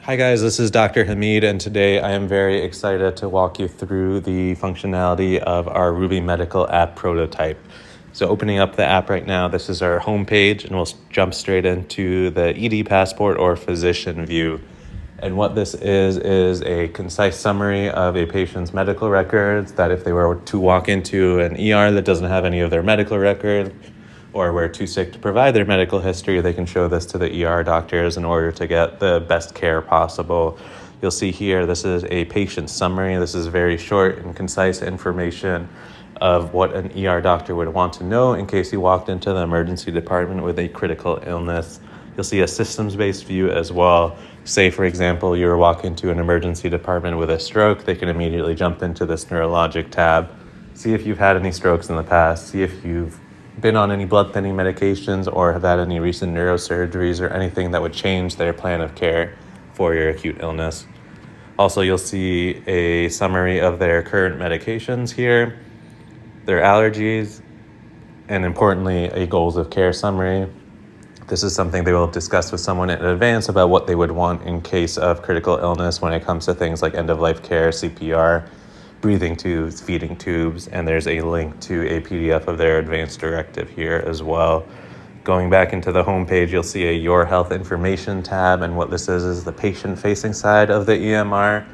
Hi guys, this is Dr. Hamid, and today I am very excited to walk you through the functionality of our Rubi Medical App prototype. So opening up the app right now, this is our homepage, and we'll jump straight into the ED Passport or Physician view. And what this is a concise summary of a patient's medical records that if they were to walk into an ER that doesn't have any of their medical records, or were too sick to provide their medical history, they can show this to the ER doctors in order to get the best care possible. You'll see here, this is a patient summary. This is very short and concise information of what an ER doctor would want to know in case he walked into the emergency department with a critical illness. You'll see a systems-based view as well. Say, for example, you were walking to an emergency department with a stroke, they can immediately jump into this neurologic tab, see if you've had any strokes in the past, see if you've been on any blood thinning medications or have had any recent neurosurgeries or anything that would change their plan of care for your acute illness. Also, you'll see a summary of their current medications here, their allergies, and importantly, a goals of care summary. This is something they will discuss with someone in advance about what they would want in case of critical illness when it comes to things like end-of-life care, CPR, breathing tubes, feeding tubes, and there's a link to a PDF of their advanced directive here as well. Going back into the homepage, you'll see a Your Health Information tab, and what this is the patient-facing side of the EMR.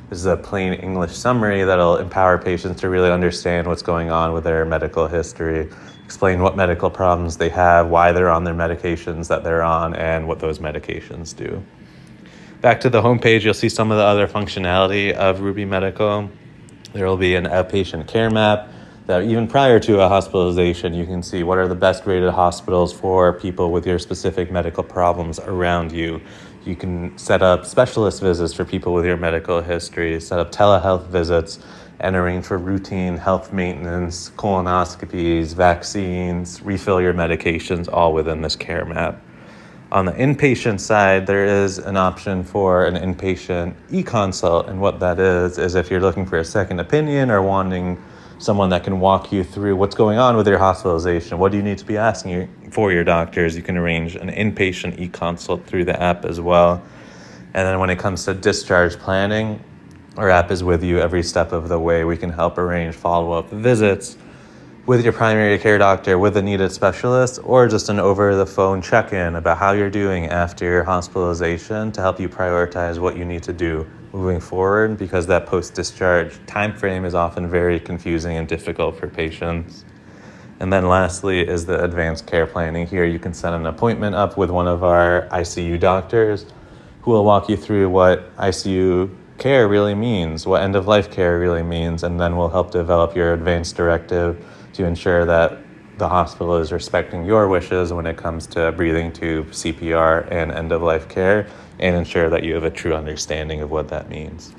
This is a plain English summary that'll empower patients to really understand what's going on with their medical history, explain what medical problems they have, why they're on their medications that they're on, and what those medications do. Back to the homepage, you'll see some of the other functionality of Rubi Medical. There will be an outpatient care map that even prior to a hospitalization, you can see what are the best rated hospitals for people with your specific medical problems around you. You can set up specialist visits for people with your medical history, set up telehealth visits, and arrange for routine health maintenance, colonoscopies, vaccines, refill your medications, all within this care map. On the inpatient side, there is an option for an inpatient e-consult, and what that is if you're looking for a second opinion or wanting someone that can walk you through what's going on with your hospitalization, what do you need to be asking for your doctors, you can arrange an inpatient e-consult through the app as well. And then when it comes to discharge planning, our app is with you every step of the way. We can help arrange follow-up visits with your primary care doctor, with a needed specialist, or just an over-the-phone check-in about how you're doing after your hospitalization to help you prioritize what you need to do moving forward, because that post-discharge time frame is often very confusing and difficult for patients. And then lastly is the advanced care planning. Here you can set an appointment up with one of our ICU doctors who will walk you through what ICU care really means, what end-of-life care really means, and then we'll help develop your advanced directive to ensure that the hospital is respecting your wishes when it comes to breathing tube, CPR, and end-of-life care, and ensure that you have a true understanding of what that means.